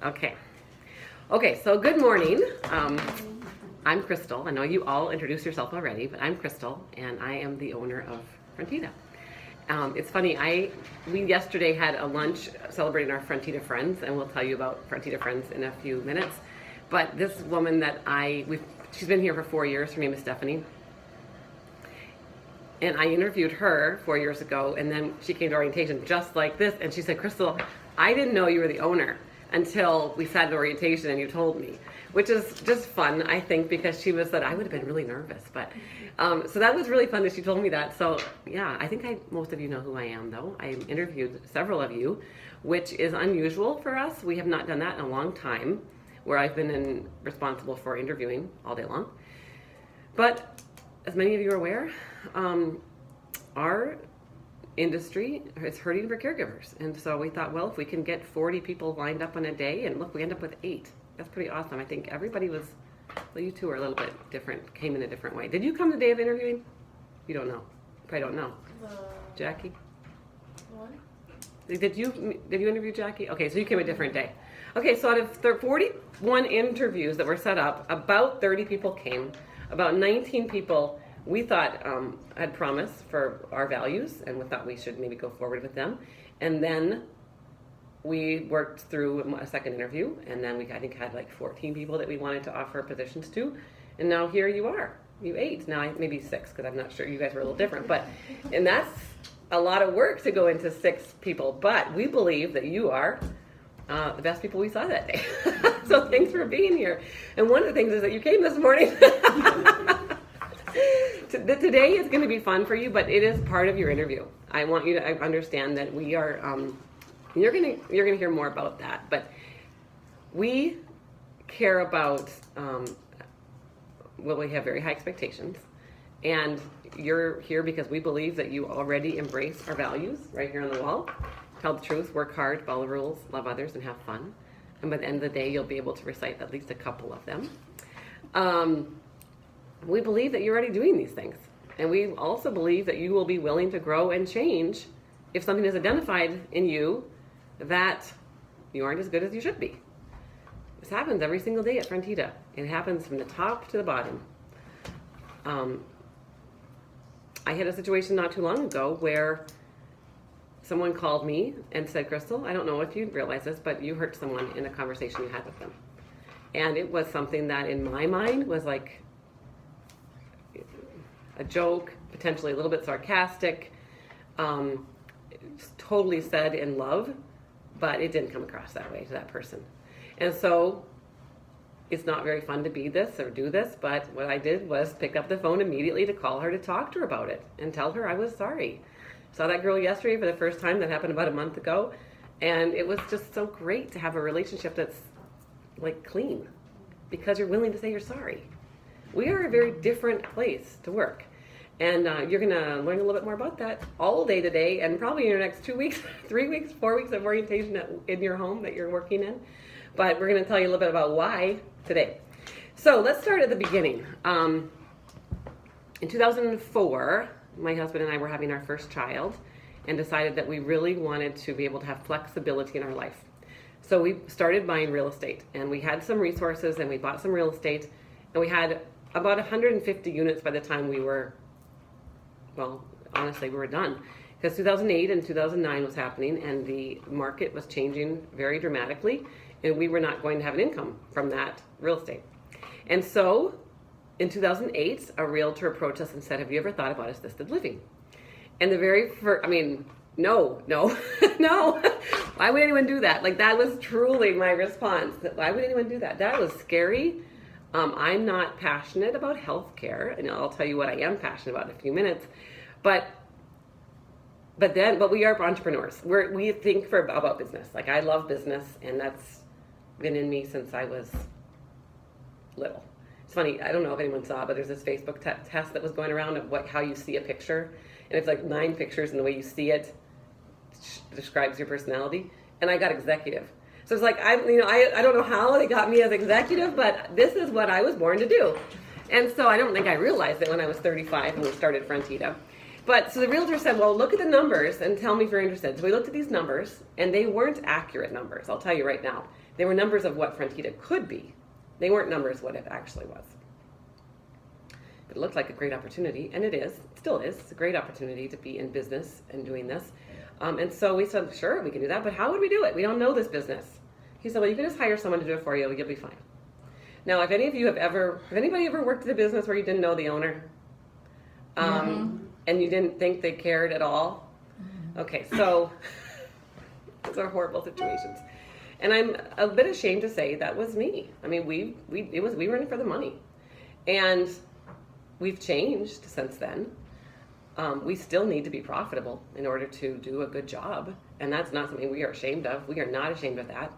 Okay. Okay, so good morning. I'm Crystal. I know you all introduced yourself already, but I'm Crystal, and I am the owner of Frontida. It's funny, we yesterday had a lunch celebrating our Frontida friends, and we'll tell you about Frontida friends in a few minutes. But this woman that she's been here for 4 years. Her name is Stephanie. And I interviewed her 4 years ago, and then she came to orientation just like this, and she said, Crystal, I didn't know you were the owner until we sat at orientation and you told me, which is just fun, I think, because she was that I would have been really nervous. But so that was really fun that she told me that. So yeah, I think most of you know who I am, though. I interviewed several of you, which is unusual for us. We have not done that in a long time, where I've been responsible for interviewing all day long. But as many of you are aware, our industry is hurting for caregivers. And so we thought, well, if we can get 40 people lined up on a day, and look, we end up with 8. That's pretty awesome. I think everybody was, well, you two are a little bit different, came in a different way. Did you come the day of interviewing? You don't know. Probably don't know. Jackie? What? Did you interview Jackie? Okay, so you came a different day. Okay, so out of 41 interviews that were set up, about 30 people came. About 19 people we thought had promise for our values, and we thought we should maybe go forward with them. And then we worked through a second interview, and then I think had like 14 people that we wanted to offer positions to. And now here you are, you 8. Now maybe 6, because I'm not sure, you guys were a little different. And that's a lot of work to go into 6 people, but we believe that you are the best people we saw that day. So thanks for being here. And one of the things is that you came this morning. Today is going to be fun for you, but it is part of your interview. I want you to understand that we are, you're going to hear more about that, but we care about, we have very high expectations, and you're here because we believe that you already embrace our values right here on the wall. Tell the truth, work hard, follow rules, love others, and have fun. And by the end of the day, you'll be able to recite at least a couple of them. We believe that you're already doing these things. And we also believe that you will be willing to grow and change if something is identified in you that you aren't as good as you should be. This happens every single day at Frontida. It happens from the top to the bottom. I had a situation not too long ago where someone called me and said, Crystal, I don't know if you realize this, but you hurt someone in a conversation you had with them. And it was something that in my mind was like a joke, potentially a little bit sarcastic, totally said in love, but it didn't come across that way to that person. And so it's not very fun to be this or do this, but what I did was pick up the phone immediately to call her to talk to her about it and tell her I was sorry. Saw that girl yesterday for the first time. That happened about a month ago, and it was just so great to have a relationship that's like clean because you're willing to say you're sorry. We are a very different place to work. And you're going to learn a little bit more about that all day today, and probably in your next 2 weeks, 3 weeks, 4 weeks of orientation in your home that you're working in. But we're going to tell you a little bit about why today. So let's start at the beginning. In 2004, my husband and I were having our first child and decided that we really wanted to be able to have flexibility in our life. So we started buying real estate, and we had some resources, and we bought some real estate, and we had about 150 units by the time we were, well, honestly, we were done. Because 2008 and 2009 was happening, and the market was changing very dramatically, and we were not going to have an income from that real estate. And so in 2008, a realtor approached us and said, have you ever thought about assisted living? And the very first, no, no. Why would anyone do that? Like, that was truly my response. Why would anyone do that? That was scary. I'm not passionate about healthcare, and I'll tell you what I am passionate about in a few minutes. But we are entrepreneurs. We think about business. Like, I love business, and that's been in me since I was little. It's funny, I don't know if anyone saw, but there's this Facebook test that was going around of how you see a picture, and it's like 9 pictures, and the way you see it describes your personality. And I got executive. So it's like, I don't know how they got me as executive, but this is what I was born to do. And so I don't think I realized it when I was 35 when we started Frontida. But so the realtor said, well, look at the numbers and tell me if you're interested. So we looked at these numbers, and they weren't accurate numbers. I'll tell you right now. They were numbers of what Frontida could be. They weren't numbers what it actually was. But it looked like a great opportunity, and it is. It still is. It's a great opportunity to be in business and doing this. And so we said, sure, we can do that, but how would we do it? We don't know this business. He said, well, you can just hire someone to do it for you. You'll be fine. Now, if any of you have anybody ever worked at a business where you didn't know the owner? And you didn't think they cared at all? Okay, so those are horrible situations. And I'm a bit ashamed to say that was me. I mean, we were in it for the money. And we've changed since then. We still need to be profitable in order to do a good job. And that's not something we are ashamed of. We are not ashamed of that.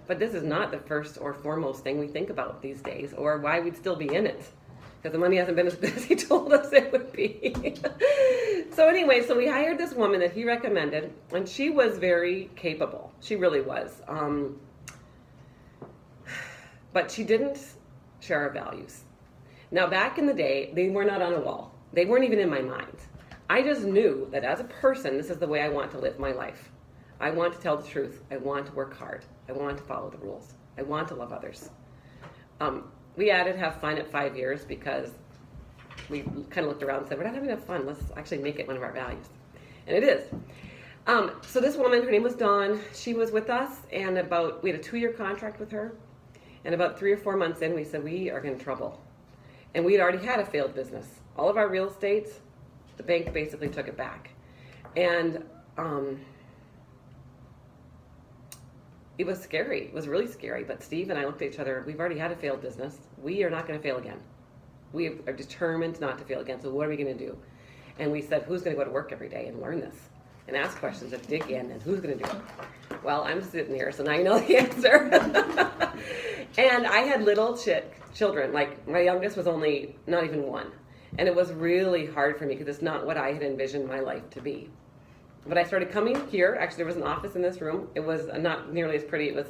But this is not the first or foremost thing we think about these days, or why we'd still be in it. Because the money hasn't been as good as he told us it would be. So anyway, so we hired this woman that he recommended, and she was very capable. She really was. But she didn't share our values. Now, back in the day, they were not on a wall. They weren't even in my mind. I just knew that as a person, this is the way I want to live my life. I want to tell the truth. I want to work hard. I want to follow the rules. I want to love others. We added have fun at 5 years because we kind of looked around and said, we're not having enough fun. Let's actually make it one of our values. And it is. So this woman, her name was Dawn, she was with us, and we had a 2-year contract with her. And about 3 or 4 months in, we said, we are in trouble. And we had already had a failed business. All of our real estate, the bank basically took it back. And it was scary. It was really scary. But Steve and I looked at each other. We've already had a failed business. We are not going to fail again. We are determined not to fail again. So what are we going to do? And we said, who's going to go to work every day and learn this? And ask questions and dig in. And who's going to do it? Well, I'm sitting here, so now you know the answer. And I had little children. Like, my youngest was only not even 1. And it was really hard for me because it's not what I had envisioned my life to be. But I started coming here. Actually, there was an office in this room. It was not nearly as pretty. It was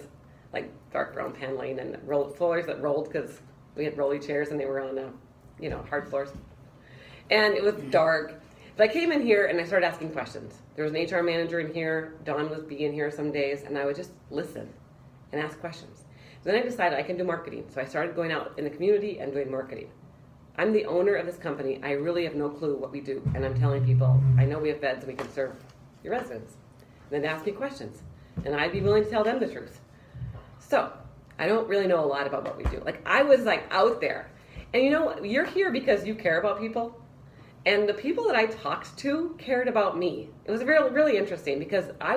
like dark brown paneling and rolled floors that rolled because we had rolly chairs and they were on, hard floors. And it was dark. But I came in here and I started asking questions. There was an HR manager in here. Dawn would be in here some days, and I would just listen and ask questions. Then I decided I can do marketing. So I started going out in the community and doing marketing. I'm the owner of this company. I really have no clue what we do. And I'm telling people, I know we have beds and we can serve your residents. And then ask me questions. And I'd be willing to tell them the truth. So I don't really know a lot about what we do. I was out there. And you're here because you care about people. And the people that I talked to cared about me. It was really interesting because I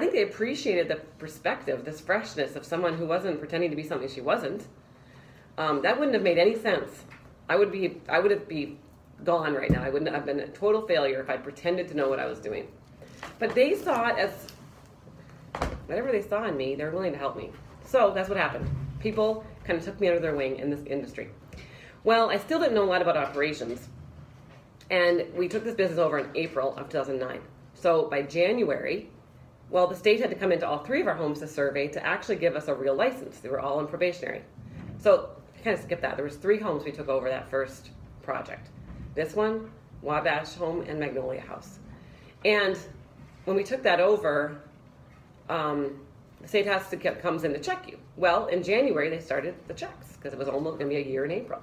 think they appreciated the perspective, this freshness of someone who wasn't pretending to be something she wasn't. That wouldn't have made any sense. I would have been gone right now. I wouldn't have been a total failure if I pretended to know what I was doing. But they saw it as whatever they saw in me, they're willing to help me. So that's what happened. People kind of took me under their wing in this industry. Well, I still didn't know a lot about operations. And we took this business over in April of 2009. So by January, the state had to come into all 3 of our homes to survey to actually give us a real license. They were all in probationary. So I kind of skipped that. There was 3 homes we took over that first project. This one, Wabash Home, and Magnolia House. And when we took that over, the state comes in to check you. Well, in January, they started the checks because it was almost going to be a year in April.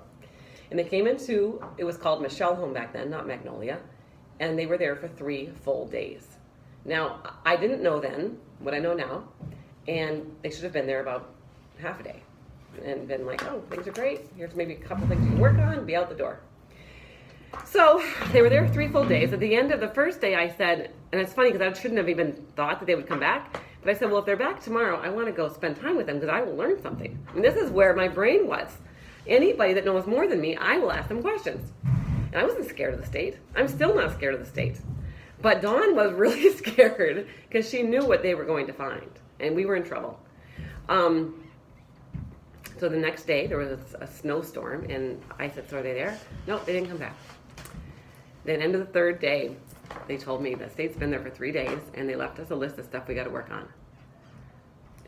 And they came into, it was called Michelle Home back then, not Magnolia, and they were there for 3 full days. Now, I didn't know then what I know now, and they should have been there about half a day and been like, oh, things are great. Here's maybe a couple things you can work on, be out the door. So they were there 3 full days. At the end of the first day, I said, and it's funny because I shouldn't have even thought that they would come back, but I said, well, if they're back tomorrow, I want to go spend time with them because I will learn something. And this is where my brain was. Anybody that knows more than me, I will ask them questions. And I wasn't scared of the state. I'm still not scared of the state. But Dawn was really scared because she knew what they were going to find. And we were in trouble. So the next day, there was a snowstorm. And I said, so are they there? No, they didn't come back. Then end of the 3rd day, they told me the state's been there for 3 days. And they left us a list of stuff we got to work on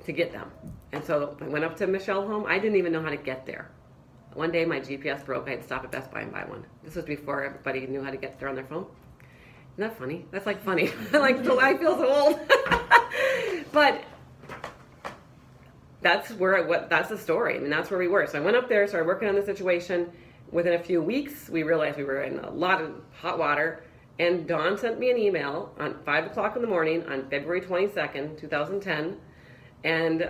to get them. And so I went up to Michelle Home. I didn't even know how to get there. One day my GPS broke. I had to stop at Best Buy and buy one. This was before everybody knew how to get there on their phone. Isn't that funny? That's funny. I feel so old. But that's that's the story. I mean, that's where we were. So I went up there, started working on the situation. Within a few weeks, we realized we were in a lot of hot water. And Dawn sent me an email on 5 o'clock in the morning on February 22nd, 2010. And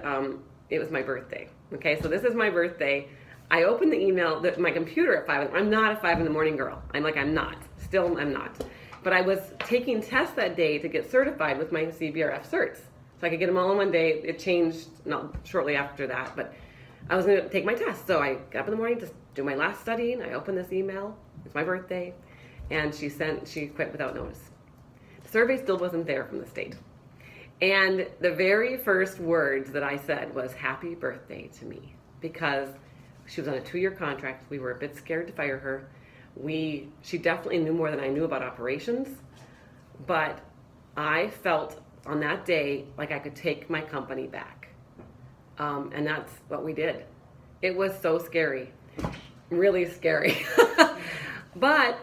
it was my birthday. Okay, so this is my birthday. I opened the email, my computer at 5. I'm not a 5 in the morning girl. I'm not. Still, I'm not. But I was taking tests that day to get certified with my CBRF certs. So I could get them all in one day. It changed not shortly after that, but I was going to take my test. So I got up in the morning to do my last studying. I opened this email. It's my birthday. And she quit without notice. The survey still wasn't there from the state. And the very first words that I said was, "Happy birthday" to me, because she was on a 2-year contract. We were a bit scared to fire her. She definitely knew more than I knew about operations, but I felt on that day like I could take my company back. And that's what we did. It was so scary, really scary. But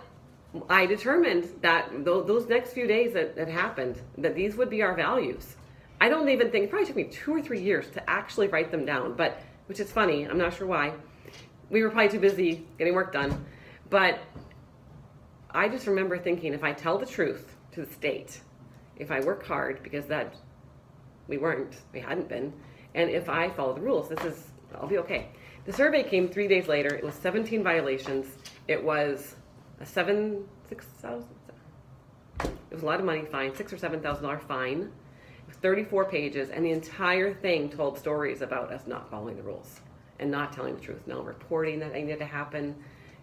I determined that those next few days that happened, that these would be our values. I don't even think, it probably took me 2 or 3 years to actually write them down, but which is funny, I'm not sure why. We were probably too busy getting work done. But I just remember thinking, if I tell the truth to the state, if I work hard, because we hadn't been, and if I follow the rules, I'll be okay. The survey came 3 days later. It was 17 violations. It was a it was a lot of money fine, $6,000 or $7,000 fine. It was 34 pages, and the entire thing told stories about us not following the rules and not telling the truth, no reporting that needed to happen.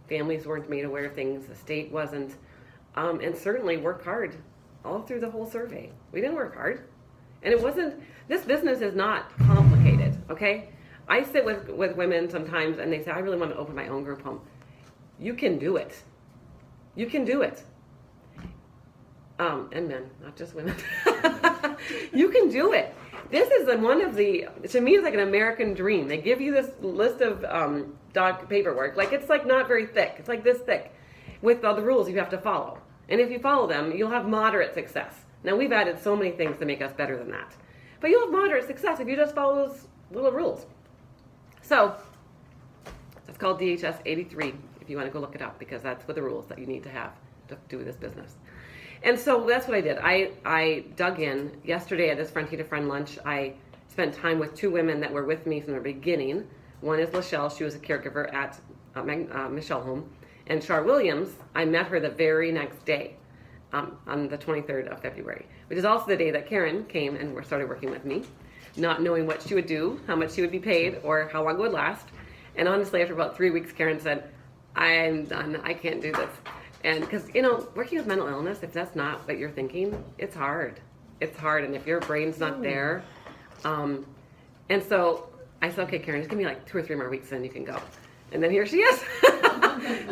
Families weren't made aware of things, the state wasn't, and certainly worked hard all through the whole survey. We didn't work hard, and this business is not complicated, okay? I sit with women sometimes, and they say, "I really want to open my own group home." You can do it. You can do it. And men, not just women. You can do it. This is to me, it's like an American dream. They give you this list of paperwork. It's not very thick. It's like this thick with all the rules you have to follow. And if you follow them, you'll have moderate success. Now, we've added so many things to make us better than that. But you'll have moderate success if you just follow those little rules. So, it's called DHS 83, if you want to go look it up, because that's what the rules that you need to have to do this business. And so that's what I did. I dug in. Yesterday at this Frontida Friend lunch, I spent time with 2 women that were with me from the beginning. One is Lachelle. She was a caregiver at Michelle Home. And Char Williams, I met her the very next day on the 23rd of February, which is also the day that Karen came and started working with me, not knowing what she would do, how much she would be paid, or how long it would last. And honestly, after about 3 weeks, Karen said, "I'm done. I can't do this." And because, working with mental illness, if that's not what you're thinking, it's hard. It's hard. And if your brain's not there. And so I said, "Okay, Karen, just give me 2 or 3 more weeks, then you can go." And then here she is.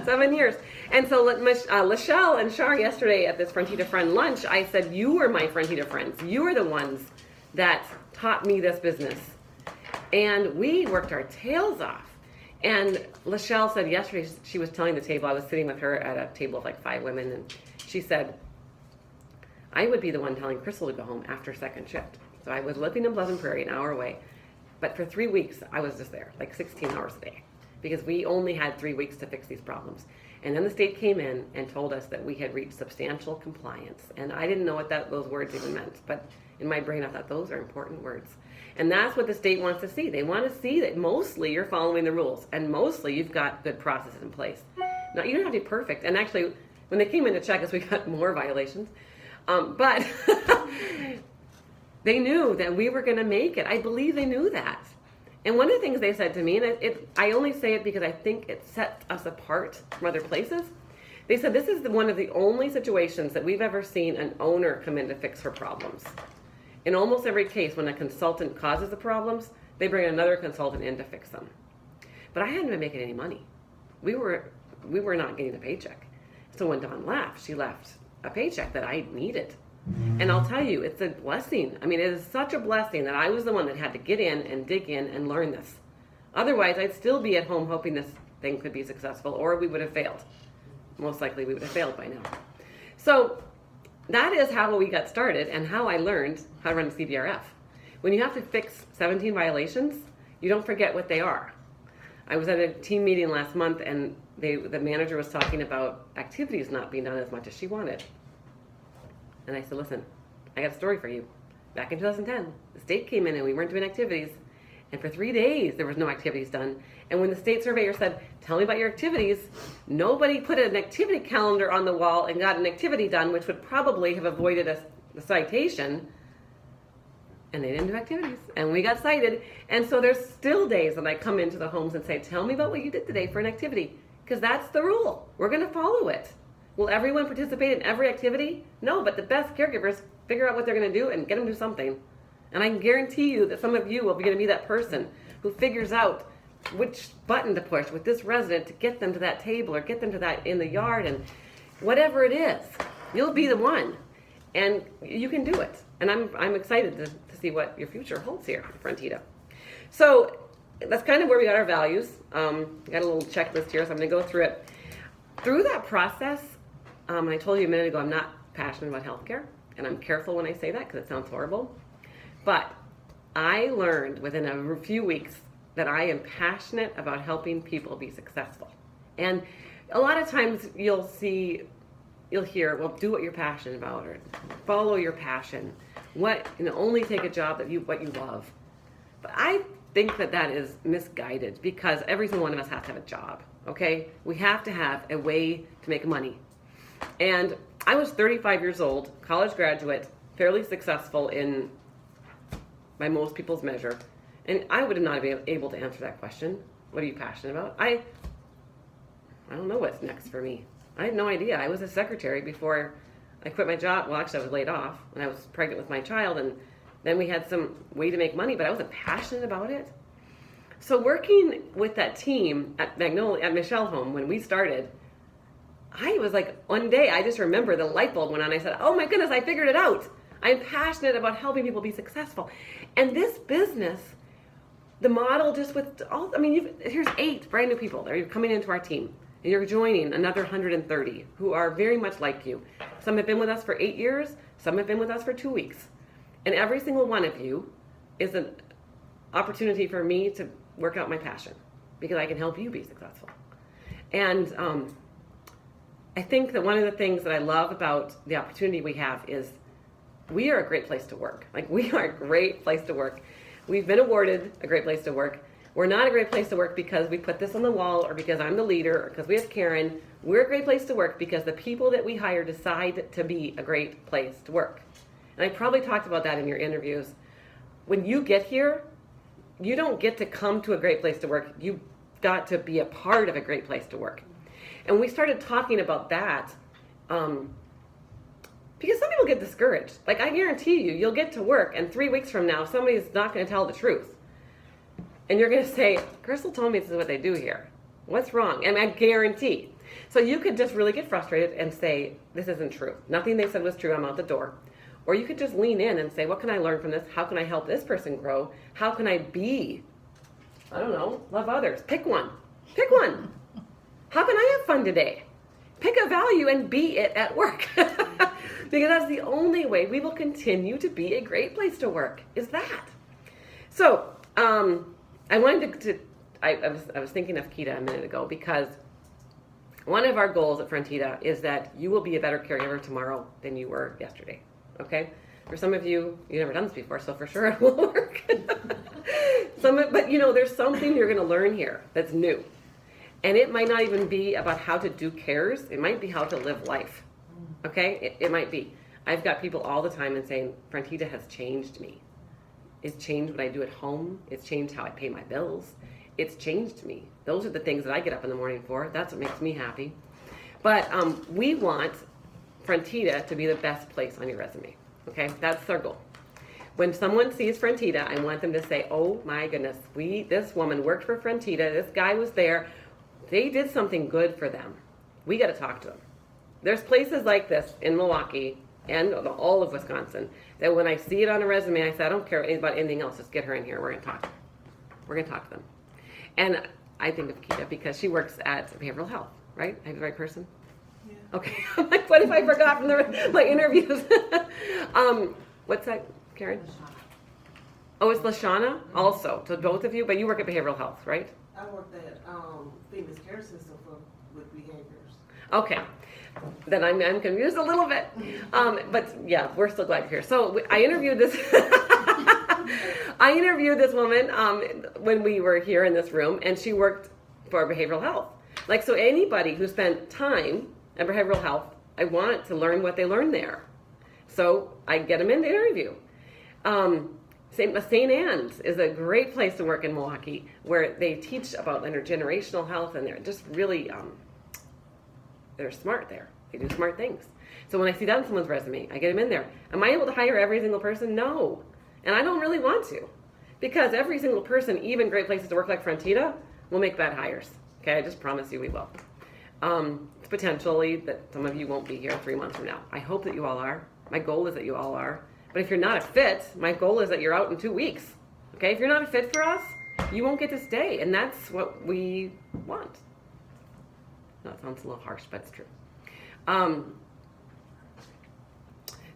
7 years. And so Lachelle and Char yesterday at this Frontida Friend lunch, I said, "You were my Frontida friends. You are the ones that taught me this business." And we worked our tails off. And Lachelle said yesterday, she was telling the table, I was sitting with her at a table of 5 women, and she said, "I would be the one telling Crystal to go home after second shift." So I was living in Pleasant Prairie, an hour away. But for 3 weeks, I was just there, 16 hours a day, because we only had 3 weeks to fix these problems. And then the state came in and told us that we had reached substantial compliance. And I didn't know what those words even meant, but in my brain I thought those are important words. And that's what the state wants to see. They want to see that mostly you're following the rules, and mostly you've got good processes in place. Now, you don't have to be perfect. And actually, when they came in to check us, we got more violations. But they knew that we were going to make it. I believe they knew that. And one of the things they said to me, and I only say it because I think it sets us apart from other places. They said, "This is one of the only situations that we've ever seen an owner come in to fix her problems. In almost every case, when a consultant causes the problems, they bring another consultant in to fix them." But I hadn't been making any money. We were not getting a paycheck. So when Dawn left, she left a paycheck that I needed. And I'll tell you, it's a blessing. I mean, it is such a blessing that I was the one that had to get in and dig in and learn this. Otherwise, I'd still be at home hoping this thing could be successful, or we would have failed. Most likely we would have failed by now. So that is how we got started and how I learned how to run CBRF. When you have to fix 17 violations, you don't forget what they are. I was at a team meeting last month, and the manager was talking about activities not being done as much as she wanted. And I said, listen, I got a story for you. Back in 2010, the state came in and we weren't doing activities. And for 3 days, there was no activities done. And when the state surveyor said, tell me about your activities, nobody put an activity calendar on the wall and got an activity done, which would probably have avoided a citation. And they didn't do activities. And we got cited. And so there's still days that I come into the homes and say, tell me about what you did today for an activity. Because that's the rule. We're going to follow it. Will everyone participate in every activity? No, but the best caregivers figure out what they're going to do and get them to do something. And I can guarantee you that some of you will be going to be that person who figures out which button to push with this resident to get them to that table or get them to that in the yard, and whatever it is, you'll be the one. And you can do it. And I'm excited to see what your future holds here at Frontida. So that's kind of where we got our values. We got a little checklist here, so I'm going to go through it. Through that process, I told you a minute ago I'm not passionate about healthcare, and I'm careful when I say that because it sounds horrible. But I learned within a few weeks that I am passionate about helping people be successful. And a lot of times you'll hear, well, do what you're passionate about, or follow your passion. Only take a job what you love. But I think that is misguided, because every single one of us has to have a job, okay? We have to have a way to make money. And I was 35 years old, college graduate, fairly successful by most people's measure. And I would have not been able to answer that question. What are you passionate about? I don't know what's next for me. I had no idea. I was a secretary before I quit my job. Well, actually, I was laid off when I was pregnant with my child, and then we had some way to make money, but I wasn't passionate about it. So working with that team at Michelle Home, when we started, I was like, one day, I just remember the light bulb went on. I said, oh my goodness, I figured it out. I'm passionate about helping people be successful. And this business, the model just with all, here's 8 brand new people that are coming into our team. And you're joining another 130 who are very much like you. Some have been with us for 8 years. Some have been with us for 2 weeks. And every single one of you is an opportunity for me to work out my passion, because I can help you be successful. And I think that one of the things that I love about the opportunity we have is we are a great place to work. Like, we are a great place to work. We've been awarded a great place to work. We're not a great place to work because we put this on the wall, or because I'm the leader, or because we have Karen. We're a great place to work because the people that we hire decide to be a great place to work. And I probably talked about that in your interviews. When you get here, you don't get to come to a great place to work. You've got to be a part of a great place to work. And we started talking about that because some people get discouraged. Like, I guarantee you'll get to work, and 3 weeks from now, somebody's not going to tell the truth. And you're going to say, Crystal told me this is what they do here. What's wrong? And I guarantee. So you could just really get frustrated and say, this isn't true. Nothing they said was true. I'm out the door. Or you could just lean in and say, what can I learn from this? How can I help this person grow? How can I love others? Pick one. Pick one. How can I have fun today? Pick a value and be it at work. Because that's the only way we will continue to be a great place to work, is that. So, I wanted I was thinking of Kita a minute ago, because one of our goals at Frontida is that you will be a better caregiver tomorrow than you were yesterday, okay? For some of you, you've never done this before, so for sure it will work. But there's something you're going to learn here that's new. And it might not even be about how to do cares. It might be how to live life, okay? It might be. I've got people all the time and saying, Frontida has changed me. It's changed what I do at home. It's changed how I pay my bills. It's changed me. Those are the things that I get up in the morning for. That's what makes me happy. But we want Frontida to be the best place on your resume. Okay, that's our goal. When someone sees Frontida, I want them to say, oh my goodness, this woman worked for Frontida. This guy was there. They did something good for them. We got to talk to them. There's places like this in Milwaukee and all of Wisconsin that when I see it on a resume, I say, I don't care about anything else. Just get her in here. We're going to talk. We're going to talk to them. And I think of Kita because she works at behavioral health, right? I have the right person? Yeah. Okay. I'm like, what if I forgot from my interviews? What's that, Karen? Oh, it's Lashana also. So both of you, but you work at behavioral health, right? I worked at Phoenix Care System with behaviors. Okay. Then I'm confused a little bit. But yeah, we're still glad you're here. So I interviewed this I interviewed this woman when we were here in this room, and she worked for behavioral health. Like, so anybody who spent time at behavioral health, I want to learn what they learned there. So I get them in the interview. St. Anne's is a great place to work in Milwaukee, where they teach about intergenerational health, and they're just really, they're smart there. They do smart things. So when I see that on someone's resume, I get them in there. Am I able to hire every single person? No. And I don't really want to, because every single person, even great places to work like Frontida, will make bad hires. Okay, I just promise you we will. Potentially that some of you won't be here 3 months from now. I hope that you all are. My goal is that you all are. But if you're not a fit, my goal is that you're out in 2 weeks. Okay, if you're not a fit for us, you won't get to stay. And that's what we want. That sounds a little harsh, but it's true.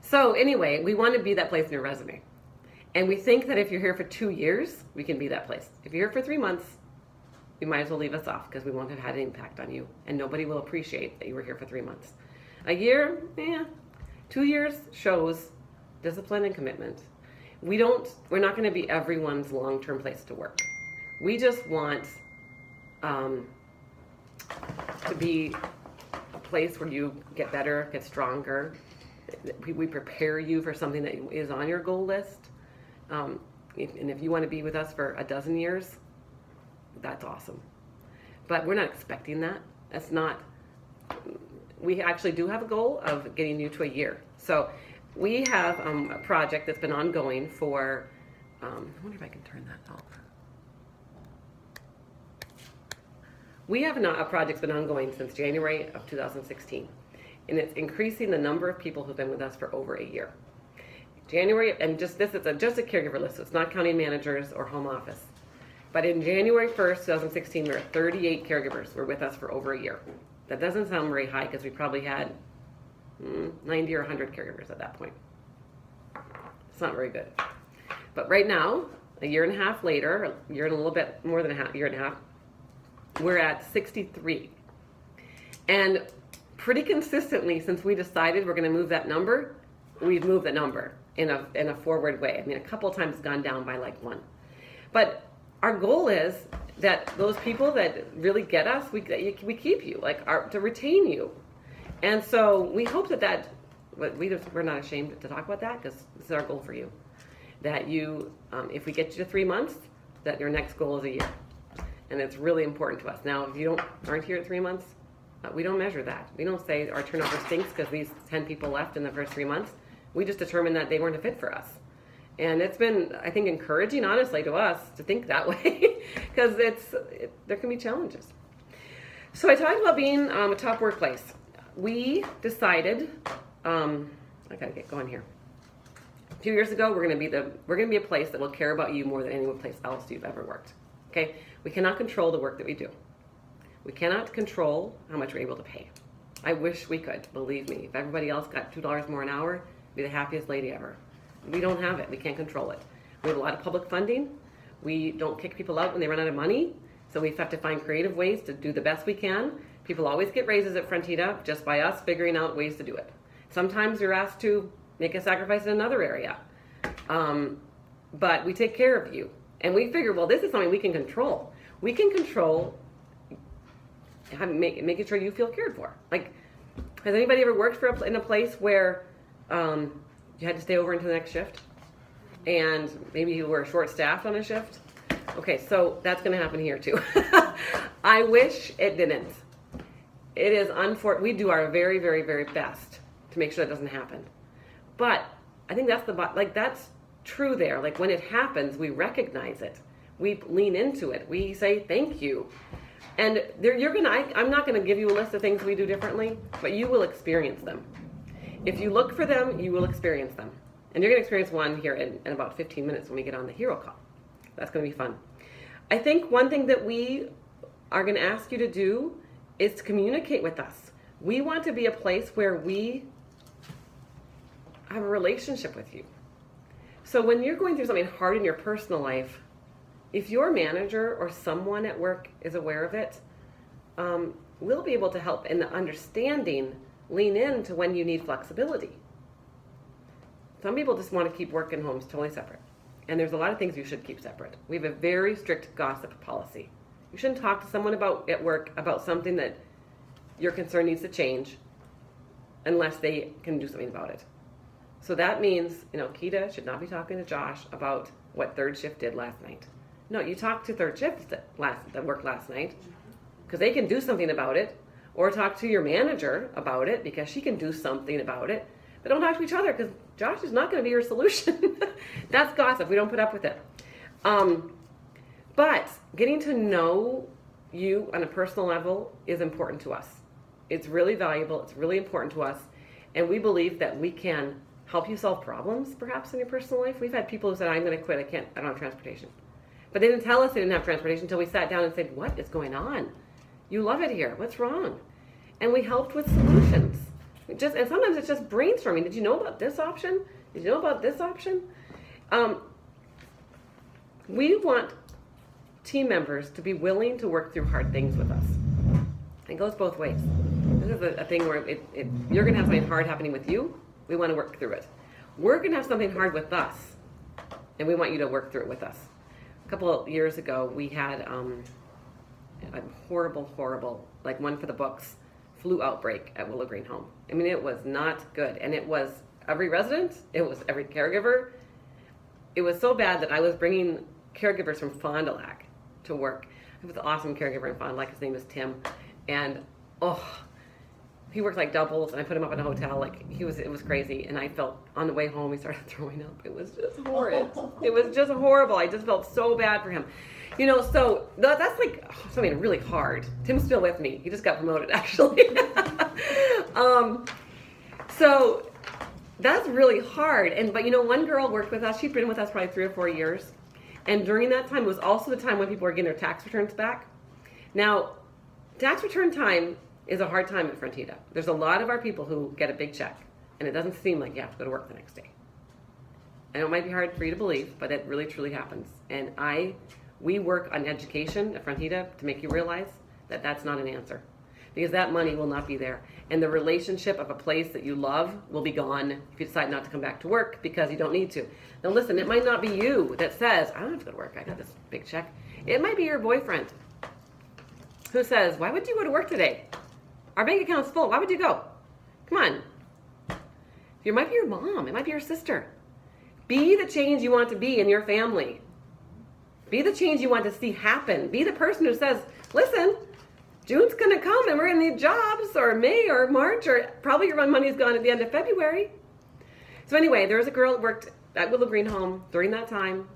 So anyway, we want to be that place in your resume. And we think that if you're here for 2 years, we can be that place. If you're here for 3 months, you might as well leave us off, because we won't have had an impact on you. And nobody will appreciate that you were here for 3 months. A year, 2 years shows discipline and commitment. We're not going to be everyone's long-term place to work. We just want to be a place where you get better, get stronger. We prepare you for something that is on your goal list. And if you want to be with us for a dozen years, that's awesome. But we're not expecting that. That's not, we actually do have a goal of getting you to a year. So we have a project that's been ongoing for, I wonder if I can turn that off. We have a project that's been ongoing since January of 2016. And it's increasing the number of people who've been with us for over a year. January, and just this is just a caregiver list, so it's not counting managers or home office. But in January 1st, 2016, we were 38 caregivers were with us for over a year. That doesn't sound very high, because we probably had 90 or 100 caregivers at that point. It's not very good. But right now, a year and a half later, a year and a little bit more than a year and a half, we're at 63. And pretty consistently, since we decided we're going to move that number, we've moved the number in a forward way. I mean, a couple of times it's gone down by like 1. But our goal is that those people that really get us, we keep you, to retain you. And so we hope that we're not ashamed to talk about that, because this is our goal for you. That you, if we get you to 3 months, that your next goal is a year. And it's really important to us. Now, if you aren't here at 3 months, we don't measure that. We don't say our turnover stinks because these 10 people left in the first 3 months. We just determined that they weren't a fit for us. And it's been, I think, encouraging, honestly, to us to think that way, because there can be challenges. So I talked about being a top workplace. We decided, I gotta get going here. A few years ago, we're gonna be a place that will care about you more than any place else you've ever worked. Okay, we cannot control the work that we do. We cannot control how much we're able to pay. I wish we could, believe me. If everybody else got $2 more an hour, I'd be the happiest lady ever. We don't have it. We can't control it. We have a lot of public funding. We don't kick people out when they run out of money. So we have to find creative ways to do the best we can. People always get raises at Frontida just by us figuring out ways to do it. Sometimes you're asked to make a sacrifice in another area. But we take care of you. And we figure, well, this is something we can control. We can control making sure you feel cared for. Like, has anybody ever worked in a place where you had to stay over into the next shift? And maybe you were short-staffed on a shift? Okay, so that's going to happen here too. I wish it didn't. It is unfortunate. We do our very, very, very best to make sure that doesn't happen. But I think that's true there. Like, when it happens, we recognize it. We lean into it. We say thank you. And I'm not going to give you a list of things we do differently, but you will experience them. If you look for them, you will experience them. And you're going to experience one here in about 15 minutes when we get on the hero call. That's going to be fun. I think one thing that we are going to ask you to do is to communicate with us. We want to be a place where we have a relationship with you. So when you're going through something hard in your personal life, if your manager or someone at work is aware of it, we'll be able to help in the understanding, lean into when you need flexibility. Some people just want to keep work and homes totally separate. And there's a lot of things you should keep separate. We have a very strict gossip policy. You shouldn't talk to someone at work about something that you're concerned needs to change unless they can do something about it. So that means, Keita should not be talking to Josh about what third shift did last night. No, you talk to third shift that worked last night because they can do something about it, or talk to your manager about it because she can do something about it. But don't talk to each other because Josh is not going to be your solution. That's gossip. We don't put up with it. But getting to know you on a personal level is important to us. It's really valuable. It's really important to us. And we believe that we can help you solve problems, perhaps, in your personal life. We've had people who said, I'm going to quit. I don't have transportation. But they didn't tell us they didn't have transportation until we sat down and said, what is going on? You love it here. What's wrong? And we helped with solutions. And sometimes it's just brainstorming. Did you know about this option? Did you know about this option? We want team members to be willing to work through hard things with us. It goes both ways. This is a thing where you're going to have something hard happening with you. We want to work through it. We're going to have something hard with us, and we want you to work through it with us. A couple of years ago, we had a horrible, like one for the books, flu outbreak at Willow Green Home. I mean, it was not good. And it was every resident, it was every caregiver. It was so bad that I was bringing caregivers from Fond du Lac to work. It was an awesome caregiver in Fond du Lac. His name was Tim. And, he worked like doubles, and I put him up in a hotel. It was crazy. And I felt, on the way home, he started throwing up. It was just horrid. It was just horrible. I just felt so bad for him. So that's like something really hard. Tim's still with me. He just got promoted, actually. So that's really hard. But one girl worked with us. She'd been with us probably 3 or 4 years. And during that time, it was also the time when people were getting their tax returns back. Now, tax return time is a hard time at Frontida. There's a lot of our people who get a big check, and it doesn't seem like you have to go to work the next day. I know it might be hard for you to believe, but it really, truly happens. And we work on education at Frontida to make you realize that that's not an answer, because that money will not be there. And the relationship of a place that you love will be gone if you decide not to come back to work because you don't need to. Now listen, it might not be you that says, I don't have to go to work, I got this big check. It might be your boyfriend who says, why would you go to work today? Our bank account's full, why would you go? Come on. It might be your mom, it might be your sister. Be the change you want to be in your family. Be the change you want to see happen. Be the person who says, listen, June's going to come and we're going to need jobs, or May or March, or probably your money's gone at the end of February. So anyway, there was a girl that worked at Willow Green Home during that time.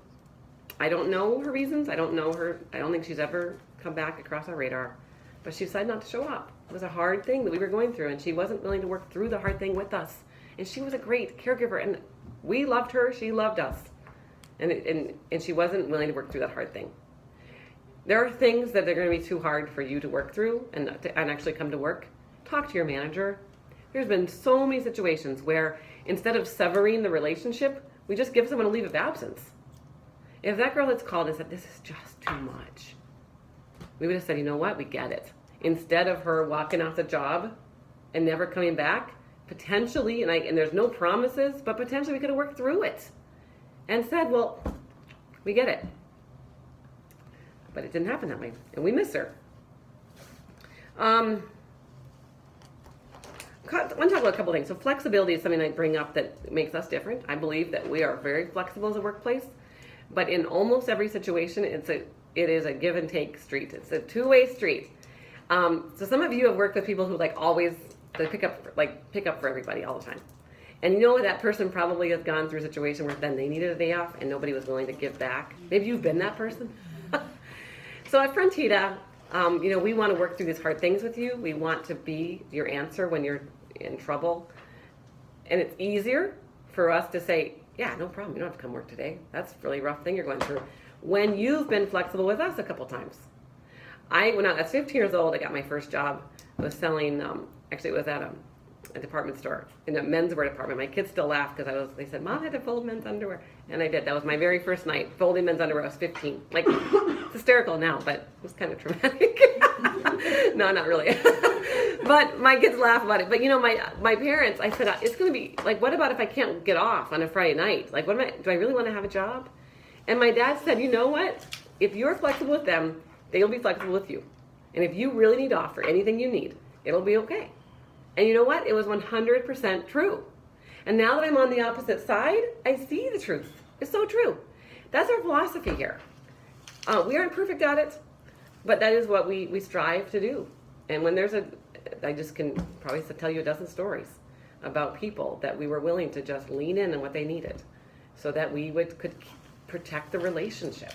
I don't know her reasons. I don't know her. I don't think she's ever come back across our radar. But she decided not to show up. It was a hard thing that we were going through, and she wasn't willing to work through the hard thing with us. And she was a great caregiver, and we loved her. She loved us. And she wasn't willing to work through that hard thing. There are things that are going to be too hard for you to work through and actually come to work. Talk to your manager. There's been so many situations where instead of severing the relationship, we just give someone a leave of absence. If that girl had called and said, this is just too much, we would have said, you know what, we get it. Instead of her walking off the job and never coming back, potentially, and there's no promises, but potentially we could have worked through it and said, well, we get it. But it didn't happen that way, and we miss her. I want to talk about a couple things. So flexibility is something I bring up that makes us different. I believe that we are very flexible as a workplace, but in almost every situation, it is a give and take street. It's a two-way street. So some of you have worked with people who they pick up for everybody all the time. And that person probably has gone through a situation where then they needed a day off and nobody was willing to give back. Maybe you've been that person. So at Frontida, we want to work through these hard things with you. We want to be your answer when you're in trouble. And it's easier for us to say, yeah, no problem. You don't have to come work today. That's a really rough thing you're going through. When you've been flexible with us a couple times. When I was 15 years old, I got my first job. I was selling, it was at a department store in a menswear department. My kids still laugh because they said, Mom had to fold men's underwear. And I did. That was my very first night folding men's underwear. I was 15. Like, it's hysterical now, but it was kind of traumatic. No, not really. But my kids laugh about it. But you know, my parents, I said, it's going to be like, what about if I can't get off on a Friday night? Like, do I really want to have a job? And my dad said, you know what? If you're flexible with them, they'll be flexible with you. And if you really need off for anything you need, it'll be okay. And you know what? It was 100% true. And now that I'm on the opposite side, I see the truth. It's so true. That's our philosophy here. We aren't perfect at it, but that is what we strive to do. And when I just can probably tell you a dozen stories about people that we were willing to just lean in on what they needed so that we could protect the relationship.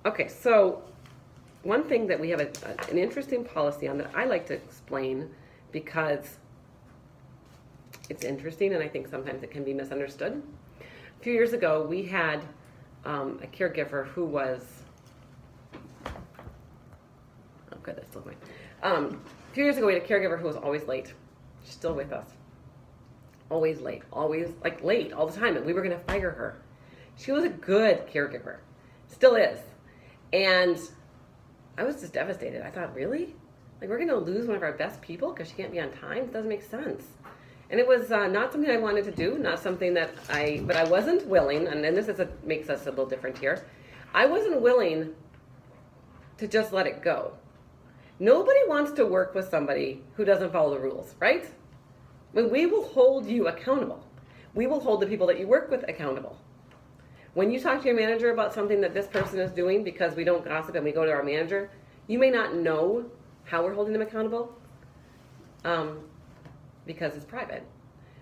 Okay, so one thing that we have an interesting policy on that I like to explain because it's interesting and I think sometimes it can be misunderstood. A few years ago, we had a caregiver who was, oh good, that's still going. A few years ago, we had a caregiver who was always late. She's still with us. Always late, always like late all the time, and we were going to fire her. She was a good caregiver, still is. And I was just devastated. I thought, really? Like, we're going to lose one of our best people because she can't be on time? It doesn't make sense. And it was not something I wanted to do, not something but I wasn't willing, and then makes us a little different here. I wasn't willing to just let it go. Nobody wants to work with somebody who doesn't follow the rules, right? I mean, we will hold you accountable. We will hold the people that you work with accountable. When you talk to your manager about something that this person is doing, because we don't gossip and we go to our manager, you may not know how we're holding them accountable because it's private.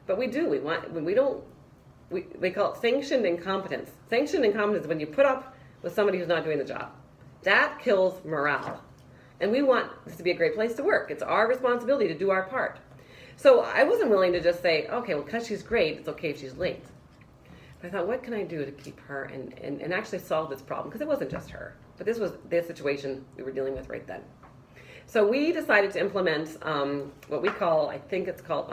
But we do. We call it sanctioned incompetence. Sanctioned incompetence is when you put up with somebody who's not doing the job. That kills morale. And we want this to be a great place to work. It's our responsibility to do our part. So I wasn't willing to just say, okay, well, because she's great, it's okay if she's late. I thought, what can I do to keep her and actually solve this problem? Because it wasn't just her, but this was the situation we were dealing with right then. So we decided to implement what we call, I think it's called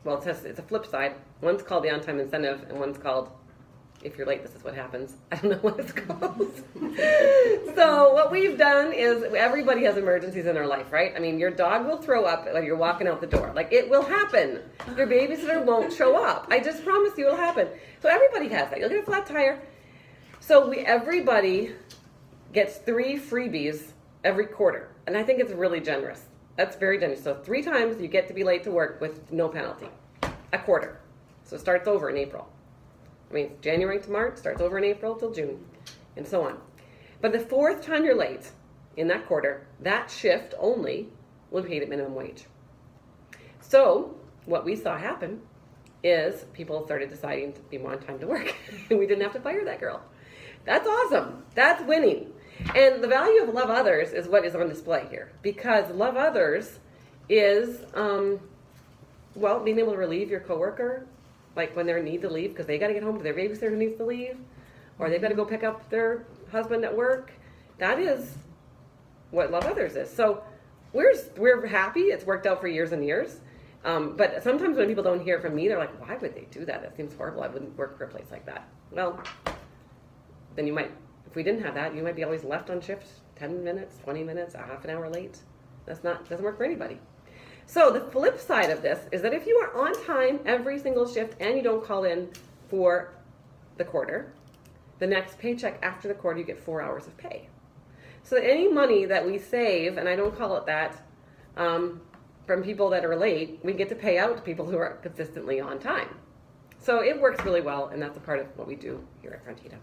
it's a flip side. One's called the on-time incentive, and one's called, if you're late, this is what happens. I don't know what it's called. So what we've done is everybody has emergencies in their life, right? I mean, your dog will throw up when you're walking out the door. Like, it will happen. Your babysitter won't show up. I just promise you it'll happen. So everybody has that. You'll get a flat tire. So everybody gets 3 freebies every quarter. And I think it's really generous. That's very generous. So 3 times you get to be late to work with no penalty. A quarter. So it starts over in April. I mean, January to March, starts over in April till June, and so on. But the 4th time you're late in that quarter, that shift only will be paid at minimum wage. So what we saw happen is people started deciding to be more on time to work, and we didn't have to fire that girl. That's awesome. That's winning. And the value of love others is what is on display here, because love others is, being able to relieve your coworker, like when they need to leave because they got to get home to their babysitter who needs to leave, or they've got to go pick up their husband at work. That is what love others is. So we're happy. It's worked out for years and years. But sometimes when people don't hear it from me, they're like, why would they do that? That seems horrible. I wouldn't work for a place like that. Well, then you might, if we didn't have that, you might be always left on shift 10 minutes, 20 minutes, a half an hour late. Doesn't work for anybody. So the flip side of this is that if you are on time every single shift and you don't call in for the quarter, the next paycheck after the quarter, you get 4 hours of pay. So any money that we save, and I don't call it that, from people that are late, we get to pay out to people who are consistently on time. So it works really well, and that's a part of what we do here at Frontida.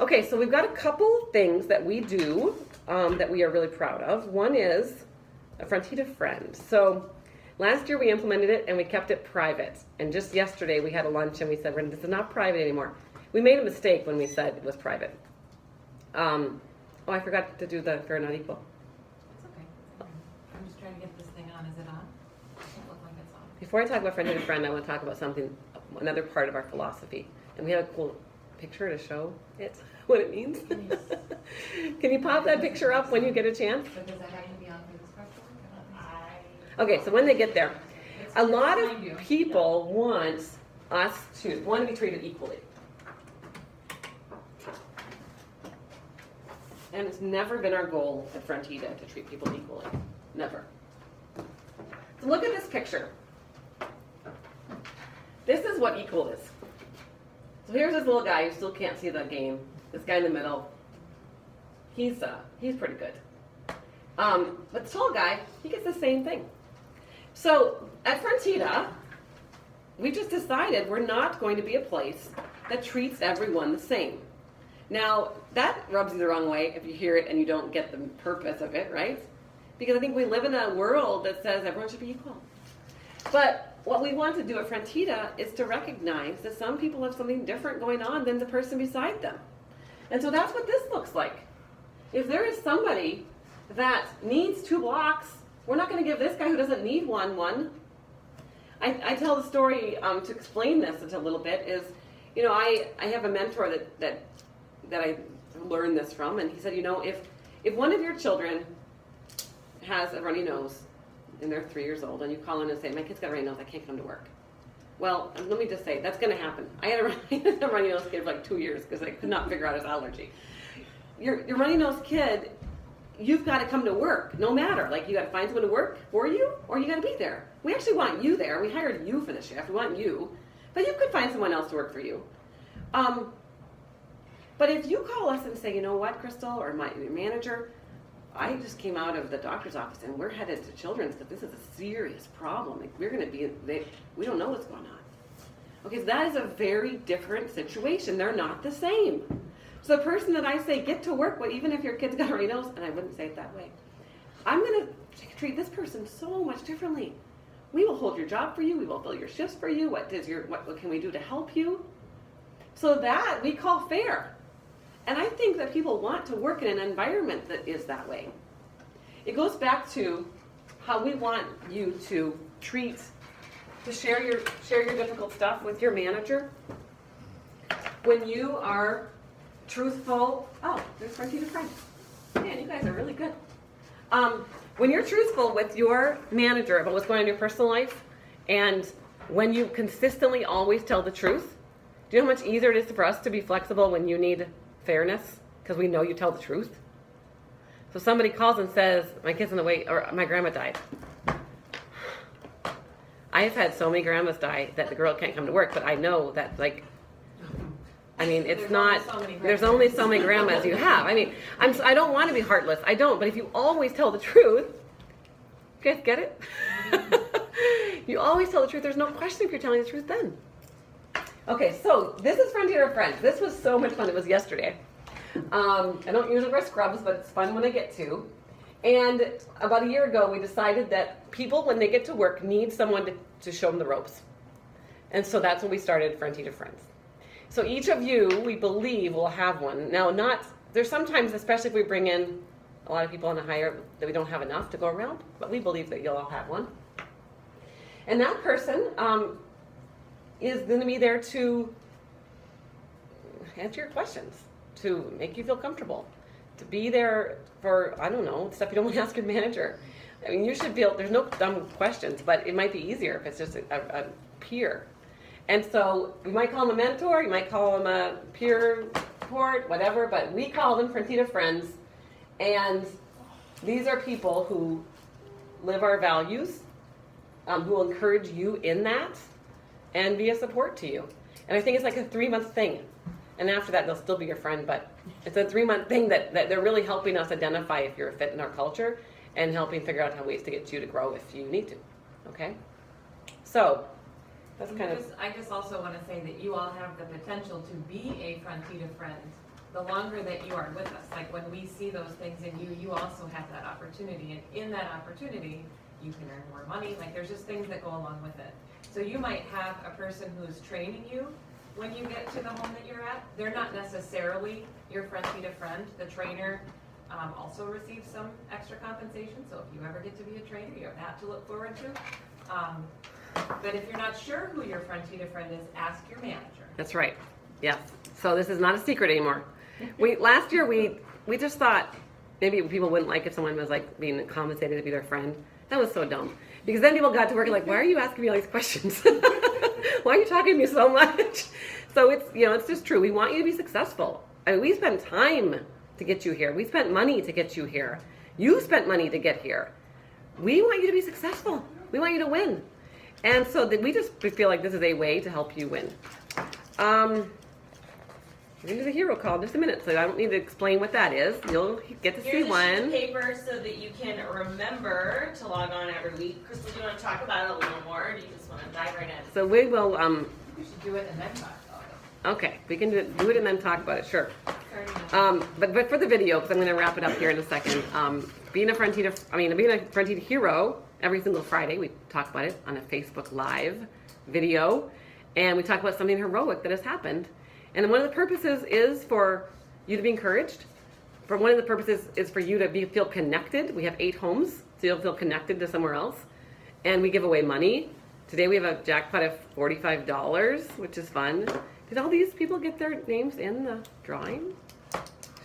Okay, so we've got a couple things that we do that we are really proud of. One is a Frontida friend. So last year we implemented it and we kept it private. And just yesterday we had a lunch and we said, this is not private anymore. We made a mistake when we said it was private. I forgot to do the fair not equal. It's okay. I'm just trying to get this thing on. Is it on? It doesn't look like it's on. Before I talk about Frontida friend, I want to talk about another part of our philosophy. And we have a cool picture to show it what it means? Can you pop that picture up when you get a chance? So does that have to be on for this question? Okay, so when they get there, It's a lot behind you. of people want to be treated equally. And it's never been our goal at Frontida to treat people equally. Never. So look at this picture. This is what equal is. So here's this little guy who still can't see the game. This guy in the middle. He's pretty good. But the tall guy, he gets the same thing. So at Frontida, we just decided we're not going to be a place that treats everyone the same. Now, that rubs you the wrong way if you hear it and you don't get the purpose of it, right? Because I think we live in a world that says everyone should be equal. But what we want to do at Frontida is to recognize that some people have something different going on than the person beside them. And so that's what this looks like. If there is somebody that needs 2 blocks, we're not going to give this guy who doesn't need one. I tell the story to explain this a little bit is, I have a mentor that I learned this from, and he said, if one of your children has a runny nose and they're 3 years old, and you call in and say, my kid's got a runny nose, I can't come to work. Well, let me just say, that's going to happen. I had a runny nose kid for like 2 years because I could not figure out his allergy. Your runny nose kid, you've got to come to work, no matter. Like, you got to find someone to work for you, or you got to be there. We actually want you there. We hired you for the shift. We want you. But you could find someone else to work for you. But if you call us and say, you know what, Crystal, or my manager, I just came out of the doctor's office and we're headed to Children's because this is a serious problem. Like, we're going to be, we don't know what's going on. Okay, so that is a very different situation. They're not the same. So the person that I say, get to work, well, even if your kid's got a runny nose, and I wouldn't say it that way, I'm going to treat this person so much differently. We will hold your job for you. We will fill your shifts for you. What can we do to help you? So that we call fair. And I think that people want to work in an environment that is that way. It goes back to how we want you to share your difficult stuff with your manager. When you are truthful, there's Frontida friends. Man, you guys are really good. When you're truthful with your manager about what's going on in your personal life, and when you consistently always tell the truth, do you know how much easier it is for us to be flexible when you need fairness? Because we know you tell the truth. So somebody calls and says, my kid's in the way, or my grandma died. I've had so many grandmas die that the girl can't come to work, but I know that, there's only so many grandmas you have. I don't want to be heartless. I don't. But if you always tell the truth, you guys get it? You always tell the truth. There's no question if you're telling the truth then. Okay, so this is Frontida Friends. This was so much fun. It was yesterday. I don't usually wear scrubs, but it's fun when I get to. And about a year ago, we decided that people, when they get to work, need someone to show them the ropes. And so that's when we started Frontida Friends. So each of you, we believe, will have one. Now, there's sometimes, especially if we bring in a lot of people on a hire, that we don't have enough to go around, but we believe that you'll all have one. And that person is going to be there to answer your questions, to make you feel comfortable, to be there for, stuff you don't want to ask your manager. You should feel, there's no dumb questions, but it might be easier if it's just a peer. And so you might call them a mentor, you might call them a peer support, whatever, but we call them Frontida Friends. And these are people who live our values, who will encourage you in that and be a support to you. And I think it's like a 3-month thing. And after that, they'll still be your friend, but it's a 3-month thing that they're really helping us identify if you're a fit in our culture and helping figure out how ways to get you to grow if you need to. Okay? So, that's kind of... I just also want to say that you all have the potential to be a Frontida friend the longer that you are with us. Like, when we see those things in you, you also have that opportunity. And in that opportunity, you can earn more money. Like, there's just things that go along with it. So you might have a person who's training you when you get to the home that you're at. They're not necessarily your Frontida friend. The trainer also receives some extra compensation. So if you ever get to be a trainer, you have that to look forward to. But if you're not sure who your Frontida friend is, ask your manager. That's right. Yes. So this is not a secret anymore. Last year we just thought maybe people wouldn't like if someone was like being compensated to be their friend. That was so dumb. Because then people got to work and like, why are you asking me all these questions? Why are you talking to me so much? So it's just true. We want you to be successful. I mean, we spent time to get you here. We spent money to get you here. You spent money to get here. We want you to be successful. We want you to win. And so we just feel like this is a way to help you win. We're into the hero call in just a minute, so I don't need to explain what that is. You'll get to see Here's a sheet one. of paper so that you can remember to log on every week. Crystal, do you want to talk about it a little more, or do you just want to dive right in? So we will, We should do it and then talk about it. okay, we can do it and then talk about it, sure. Starting now. But for the video, because I'm going to wrap it up here in a second, being a Frontida hero, every single Friday we talk about it on a Facebook Live video, and we talk about something heroic that has happened. And one of the purposes is for you to be encouraged. One of the purposes is for you to feel connected. We have 8 homes, so you'll feel connected to somewhere else. And we give away money. Today we have a jackpot of $45, which is fun. Did all these people get their names in the drawing?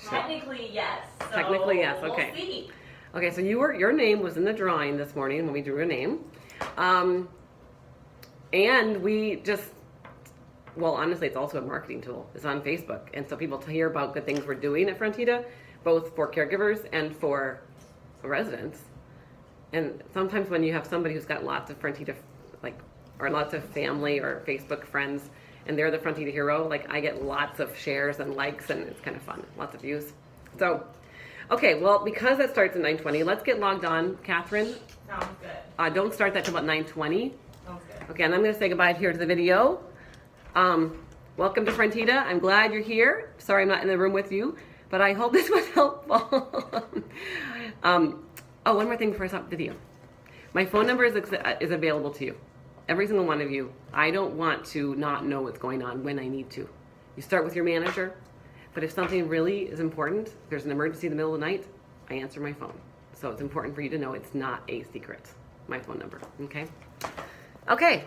Technically, yes. So Technically, yes. Okay. We'll see. Okay, so your name was in the drawing this morning when we drew a name. And we just, well, honestly, it's also a marketing tool. It's on Facebook. And so people hear about good things we're doing at Frontida, both for caregivers and for residents. And sometimes when you have somebody who's got lots of Frontida, or lots of family or Facebook friends, and they're the Frontida hero, I get lots of shares and likes, and it's kind of fun. Lots of views. So, okay, well, because that starts at 9:20, let's get logged on. Catherine, Sounds good. don't start that till about 9:20. Sounds good. Okay, and I'm going to say goodbye here to the video. Welcome to Frontida. I'm glad you're here. Sorry I'm not in the room with you, but I hope this was helpful. One more thing before I stop the video. My phone number is available to you. Every single one of you. I don't want to not know what's going on when I need to. You start with your manager, but if something really is important, there's an emergency in the middle of the night, I answer my phone. So it's important for you to know it's not a secret, my phone number, okay? Okay.